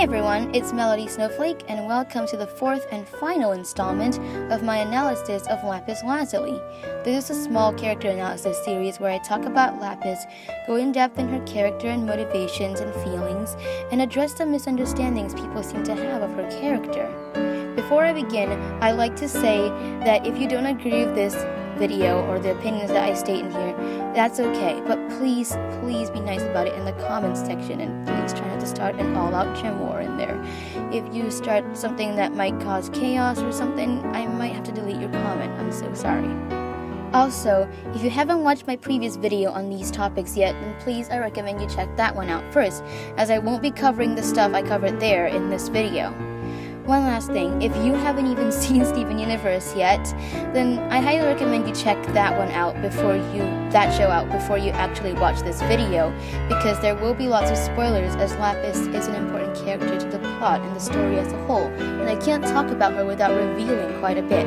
everyone, it's Melody Snowflake, and welcome to the fourth and final installment of my analysis of Lapis Lazuli. This is a small character analysis series where I talk about Lapis, go in depth in her character and motivations and feelings, and address the misunderstandings people seem to have of her character. Before I begin, I'd like to say that if you don't agree with this video or the opinions that I state in here, that's okay, but please be nice about it in the comments section, and please try not to start an all-out gem war in there. If you start something that might cause chaos or something, I might have to delete your comment. I'm so sorry. Also, if you haven't watched my previous video on these topics yet, then please I recommend you check that one out first, as I won't be covering the stuff I covered there in this video. One last thing, if you haven't even seen Steven Universe yet, then I highly recommend you check that show out before you actually watch this video, because there will be lots of spoilers, as Lapis is an important character to the plot and the story as a whole, and I can't talk about her without revealing quite a bit.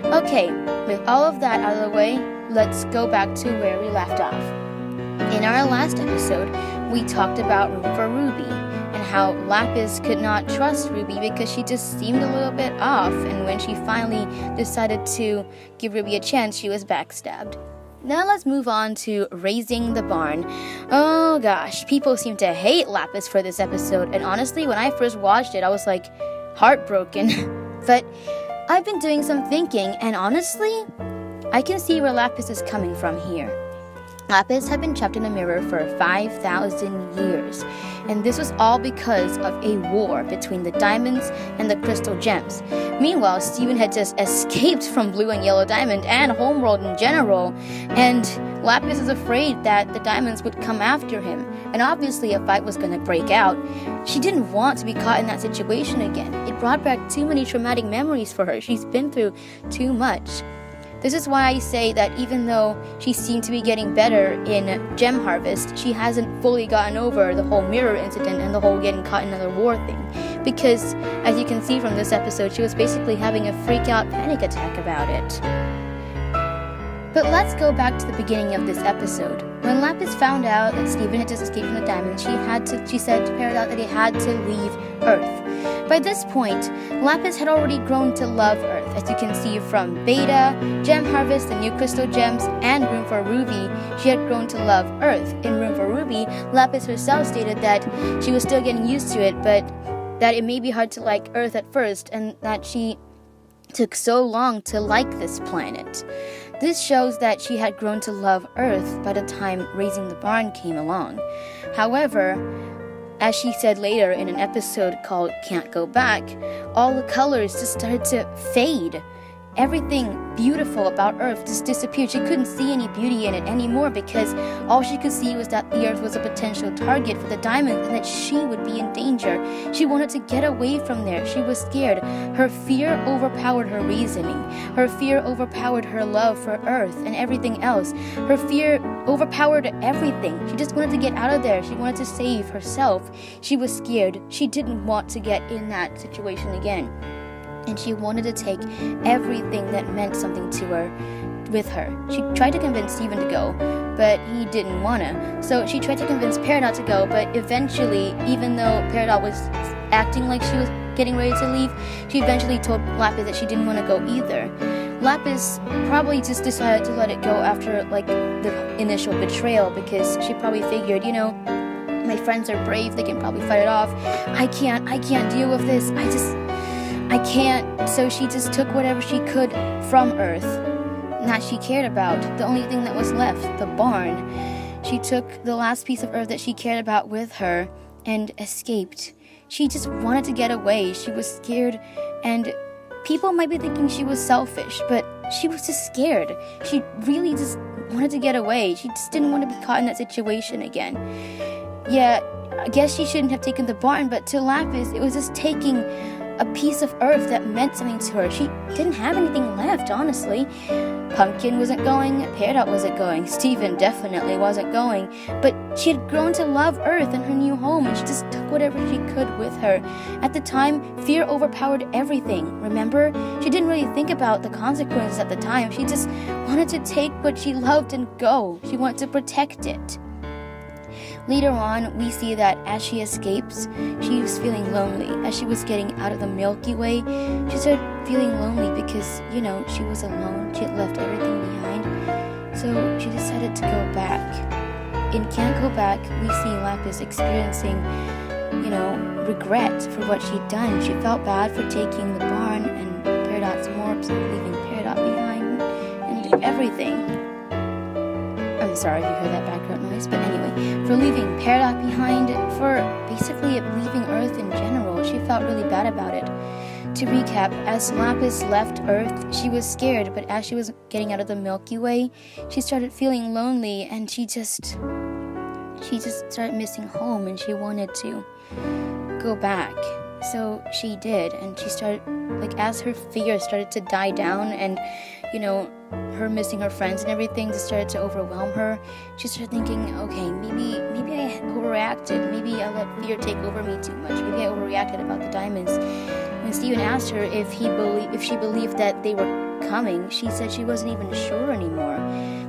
Okay, with all of that out of the way, let's go back to where we left off. In our last episode, we talked about Room for Ruby, and how Lapis could not trust Ruby because she just seemed a little bit off, and when she finally decided to give Ruby a chance, she was backstabbed. Now let's move on to raising the barn. Oh gosh, people seem to hate Lapis for this episode, and honestly, when I first watched it, I was like heartbroken. But I've been doing some thinking, and honestly, I can see where Lapis is coming from here. Lapis had been trapped in a mirror for 5,000 years, and this was all because of a war between the diamonds and the crystal gems. Meanwhile, Steven had just escaped from Blue and Yellow Diamond and Homeworld in general, and Lapis is afraid that the diamonds would come after him, and obviously a fight was going to break out. She didn't want to be caught in that situation again. It brought back too many traumatic memories for her. She's been through too much. This is why I say that even though she seemed to be getting better in Gem Harvest, she hasn't fully gotten over the whole mirror incident and the whole getting caught in another war thing. Because, as you can see from this episode, she was basically having a freak-out panic attack about it. But let's go back to the beginning of this episode. When Lapis found out that Steven had just escaped from the diamond, she said to Peridot that he had to leave Earth. By this point, Lapis had already grown to love Earth, as you can see from Beta, Gem Harvest, the new crystal gems, and Room for Ruby. She had grown to love Earth. In Room for Ruby, Lapis herself stated that she was still getting used to it, but that it may be hard to like Earth at first, and that she took so long to like this planet. This shows that she had grown to love Earth by the time Raising the Barn came along. However, as she said later in an episode called Can't Go Back, all the colors just started to fade. Everything beautiful about Earth just disappeared. She couldn't see any beauty in it anymore because all she could see was that the Earth was a potential target for the diamonds and that she would be in danger. She wanted to get away from there. She was scared. Her fear overpowered her reasoning. Her fear overpowered her love for Earth and everything else. Her fear overpowered everything. She just wanted to get out of there. She wanted to save herself. She was scared. She didn't want to get in that situation again. And she wanted to take everything that meant something to her with her. She tried to convince Steven to go, but he didn't want to. So she tried to convince Peridot to go, but eventually, even though Peridot was acting like she was getting ready to leave, she eventually told Lapis that she didn't want to go either. Lapis probably just decided to let it go after the initial betrayal, because she probably figured, my friends are brave, they can probably fight it off. I can't deal with this. I can't. So she just took whatever she could from Earth that she cared about. The only thing that was left, the barn. She took the last piece of Earth that she cared about with her and escaped. She just wanted to get away. She was scared, and people might be thinking she was selfish, but she was just scared. She really just wanted to get away. She just didn't want to be caught in that situation again. Yeah, I guess she shouldn't have taken the barn, but to Lapis, it was just taking a piece of Earth that meant something to her. She didn't have anything left, honestly. Pumpkin wasn't going, Peridot wasn't going, Steven definitely wasn't going, but she had grown to love Earth and her new home, and she just took whatever she could with her. At the time, fear overpowered everything, remember? She didn't really think about the consequences at the time. She just wanted to take what she loved and go. She wanted to protect it. Later on, we see that as she escapes, she was feeling lonely. As she was getting out of the Milky Way, she started feeling lonely because, she was alone. She had left everything behind. So she decided to go back. In Can't Go Back, we see Lapis experiencing, regret for what she'd done. She felt bad for taking the barn and Peridot's morphs and leaving Peridot behind and everything. I'm sorry if you heard that background noise, but anyway, for leaving Peridot behind, for basically leaving Earth in general, she felt really bad about it. To recap, as Lapis left Earth, she was scared, but as she was getting out of the Milky Way, she started feeling lonely, and she just started missing home, and she wanted to go back. So she did, and she started, as her fear started to die down, and, her missing her friends and everything just started to overwhelm her, she started thinking, okay, maybe I overreacted. Maybe I let fear take over me too much. Maybe I overreacted about the diamonds. When Steven asked her if she believed that they were coming, she said she wasn't even sure anymore,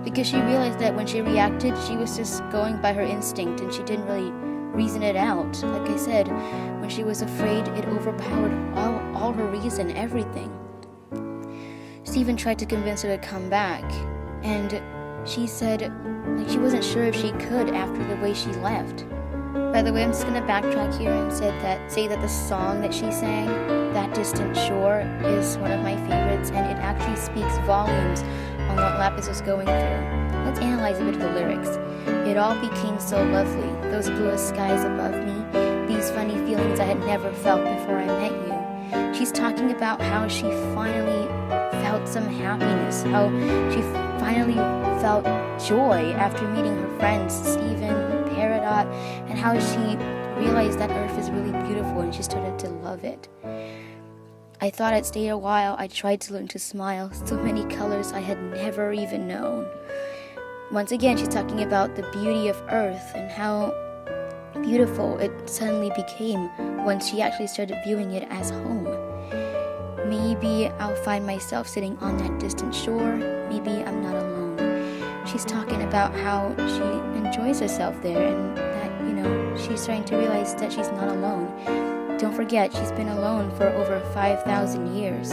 because she realized that when she reacted, she was just going by her instinct, and she didn't really reason it out. Like I said, when she was afraid, it overpowered all her reason, everything. Steven tried to convince her to come back, and she said she wasn't sure if she could after the way she left. By the way, I'm just going to backtrack here and say that the song that she sang, That Distant Shore, is one of my favorites, and it actually speaks volumes on what Lapis was going through. Let's analyze a bit of the lyrics. It all became so lovely, those bluest skies above me, these funny feelings I had never felt before I met you. She's talking about how she finally felt some happiness, how she finally felt joy after meeting her friends, Steven, Peridot, and how she realized that Earth is really beautiful and she started to love it. I thought I'd stay a while. I tried to learn to smile, so many colors I had never even known. Once again, she's talking about the beauty of Earth and how beautiful it suddenly became once she actually started viewing it as home. Maybe I'll find myself sitting on that distant shore. Maybe I'm not alone. She's talking about how she enjoys herself there and that, she's starting to realize that she's not alone. Don't forget, she's been alone for over 5,000 years.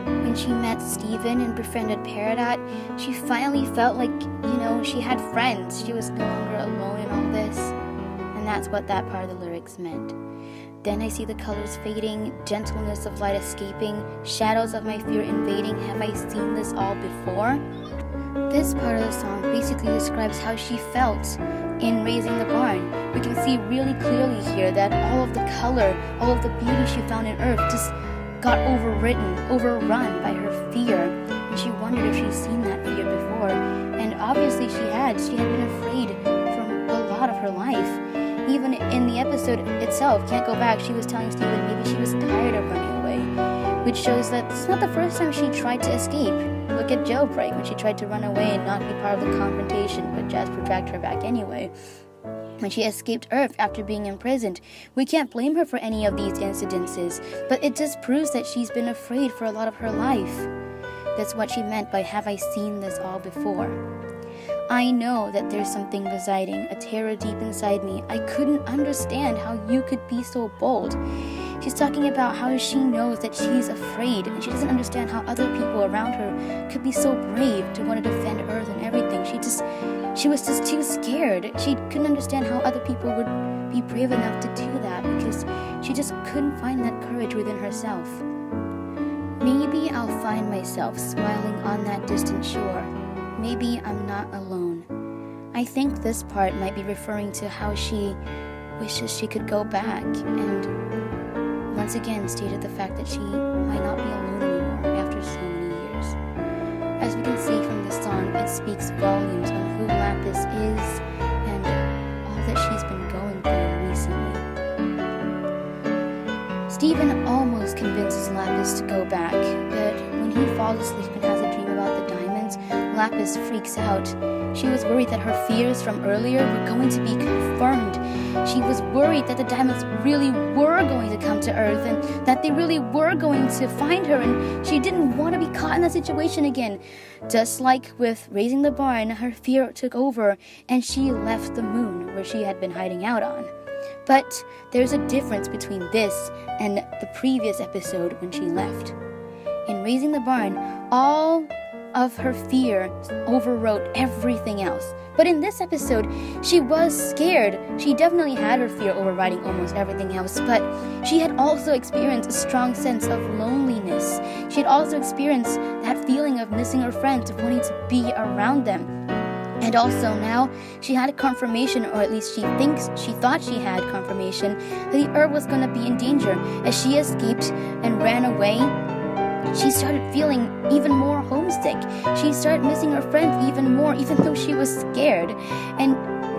When she met Steven and befriended Peridot, she finally felt like, she had friends. She was no longer alone in all this. And that's what that part of the lyrics meant. Then I see the colors fading, gentleness of light escaping, shadows of my fear invading. Have I seen this all before? This part of the song basically describes how she felt in raising the barn. We can see really clearly here that all of the color, all of the beauty she found in Earth just got overrun by her fear. And she wondered if she'd seen that fear before. And obviously she had. She had been afraid for a lot of her life. Even in the episode itself, Can't Go Back, she was telling Steven maybe she was tired of running away, which shows that it's not the first time she tried to escape. Look at Jailbreak, when she tried to run away and not be part of the confrontation, but Jasper dragged her back anyway. When she escaped Earth after being imprisoned, we can't blame her for any of these incidences, but it just proves that she's been afraid for a lot of her life. That's what she meant by have I seen this all before. I know that there's something residing, a terror deep inside me. I couldn't understand how you could be so bold. She's talking about how she knows that she's afraid, and she doesn't understand how other people around her could be so brave to want to defend Earth and everything. She was just too scared. She couldn't understand how other people would be brave enough to do that because she just couldn't find that courage within herself. Maybe I'll find myself smiling on that distant shore. Maybe I'm not alone. I think this part might be referring to how she wishes she could go back and once again stated the fact that she might not be alone anymore after so many years. As we can see from this song, it speaks volumes on who Lapis is and all that she's been going through recently. Steven almost convinces Lapis to go back, but when he falls asleep and has a dream about the diamonds, Lapis freaks out. She was worried that her fears from earlier were going to be confirmed, She was worried that the diamonds really were going to come to Earth and that they really were going to find her, and she didn't want to be caught in that situation again. Just like with raising the barn, her fear took over and she left the moon where she had been hiding out on. But there's a difference between this and the previous episode when she left. In raising the barn, all of her fear overrode everything else. But in this episode, she was scared. She definitely had her fear overriding almost everything else, but she had also experienced a strong sense of loneliness. She had also experienced that feeling of missing her friends, of wanting to be around them. And also now, she had confirmation, or at least she thought she had confirmation, that the Earth was going to be in danger. As she escaped and ran away, she started feeling even more homesick. She started missing her friends even more, even though she was scared. And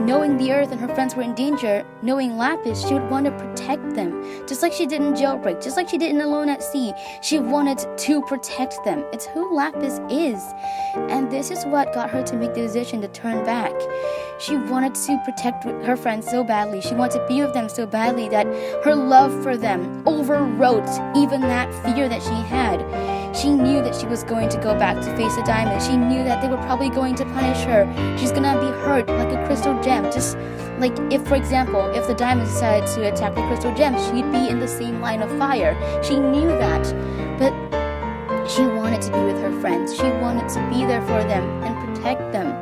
knowing the Earth and her friends were in danger, knowing Lapis, she would want to protect them. Just like she did in Jailbreak, just like she did in Alone at Sea, she wanted to protect them. It's who Lapis is. And this is what got her to make the decision to turn back. She wanted to protect her friends so badly. She wanted to be with them so badly that her love for them overrode even that fear that she had. She knew that she was going to go back to face the diamond. She knew that they were probably going to punish her. She's gonna be hurt like a crystal gem. Just like if, for example, if the diamond decided to attack the crystal gem, she'd be in the same line of fire. She knew that. But she wanted to be with her friends. She wanted to be there for them and protect them.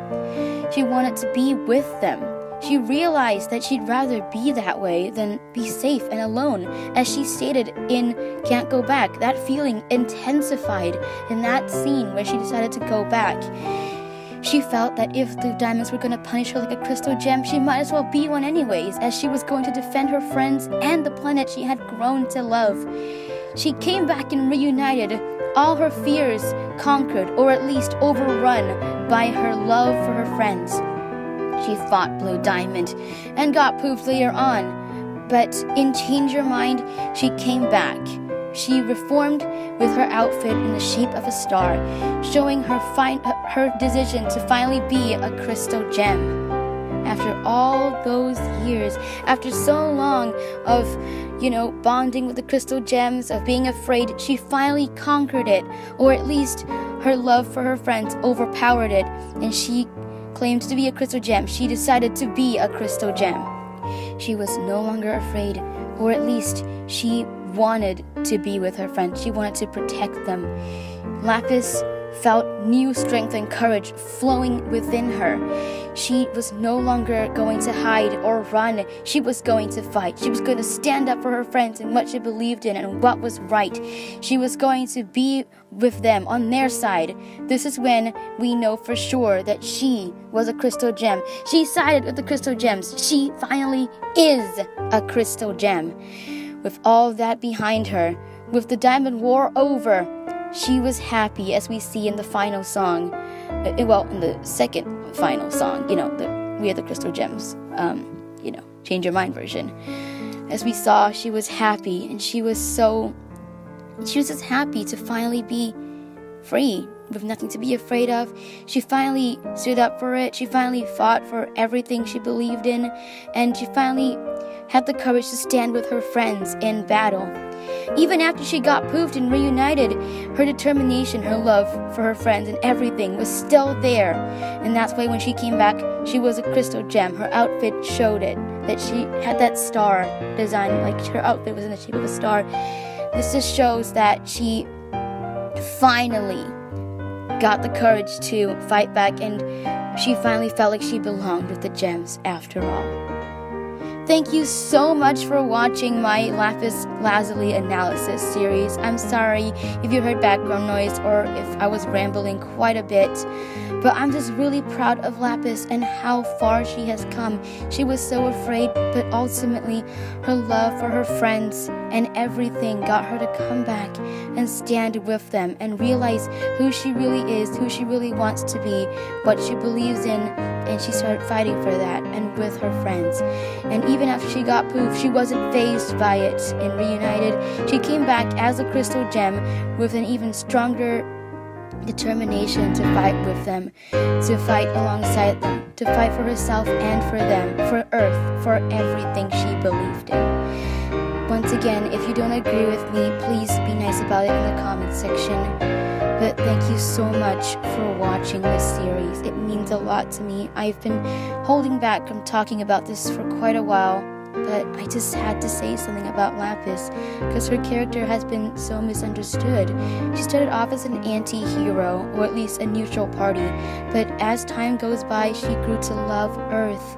She wanted to be with them. She realized that she'd rather be that way than be safe and alone. As she stated in Can't Go Back, that feeling intensified in that scene where she decided to go back. She felt that if the diamonds were going to punish her like a crystal gem, she might as well be one anyways, as she was going to defend her friends and the planet she had grown to love. She came back and reunited, all her fears conquered, or at least overrun by her love for her friends. She fought Blue Diamond and got pooped later on, but in Change Your Mind, she came back. She reformed with her outfit in the shape of a star, showing her decision to finally be a crystal gem. After all those years, after so long of, bonding with the crystal gems, of being afraid, she finally conquered it, or at least her love for her friends overpowered it, and she claimed to be a crystal gem. She decided to be a crystal gem. She was no longer afraid, or at least she wanted to be with her friends. She wanted to protect them. Lapis felt new strength and courage flowing within her. She was no longer going to hide or run. She was going to fight. She was going to stand up for her friends and what she believed in and what was right. She was going to be with them on their side. This is when we know for sure that she was a crystal gem. She sided with the crystal gems. She finally is a crystal gem. With all that behind her, with the Diamond War over, she was happy, as we see in the final song. Well, in the second final song, We Are the Crystal Gems, Change Your Mind version. As we saw, she was happy, and she was just happy to finally be free, with nothing to be afraid of. She finally stood up for it. She finally fought for everything she believed in, and she finally had the courage to stand with her friends in battle. Even after she got poofed and reunited, her determination, her love for her friends and everything was still there. And that's why when she came back, she was a crystal gem. Her outfit showed it, that she had that star design, like her outfit was in the shape of a star. This just shows that she finally got the courage to fight back, and she finally felt like she belonged with the gems after all. Thank you so much for watching my Lapis Lazuli analysis series. I'm sorry if you heard background noise or if I was rambling quite a bit, but I'm just really proud of Lapis and how far she has come. She was so afraid, but ultimately her love for her friends and everything got her to come back and stand with them and realize who she really is, who she really wants to be, what she believes in, and she started fighting for that and with her friends. And even after she got poofed, she wasn't fazed by it and reunited. She came back as a crystal gem with an even stronger determination to fight with them, to fight alongside them, to fight for herself and for them, for Earth, for everything she believed in. Once again, if you don't agree with me, please be nice about it in the comment section. But thank you so much for watching this series. It means a lot to me. I've been holding back from talking about this for quite a while, but I just had to say something about Lapis because her character has been so misunderstood. She started off as an anti-hero, or at least a neutral party, but as time goes by, she grew to love Earth,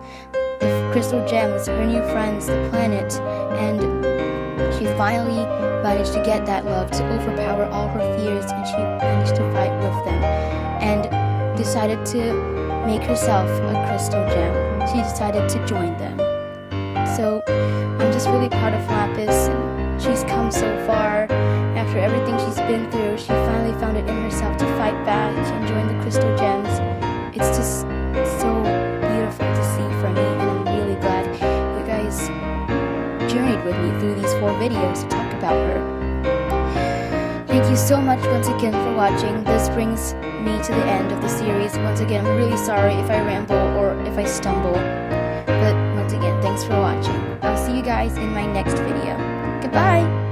the crystal gems, her new friends, the planet, and she finally managed to get that love to overpower all her fears, and she managed to fight with them and decided to make herself a crystal gem. She decided to join them. So I'm just really proud of Lapis, and she's come so far. After everything she's been through, she finally found it in herself to fight back and join the crystal gems. It's just so beautiful to see for me, and I'm really glad you guys journeyed with me through these 4 videos to talk about her. Thank you so much once again for watching. This brings me to the end of the series. Once again, I'm really sorry if I ramble or if I stumble. But once again, thanks for watching. I'll see you guys in my next video. Goodbye!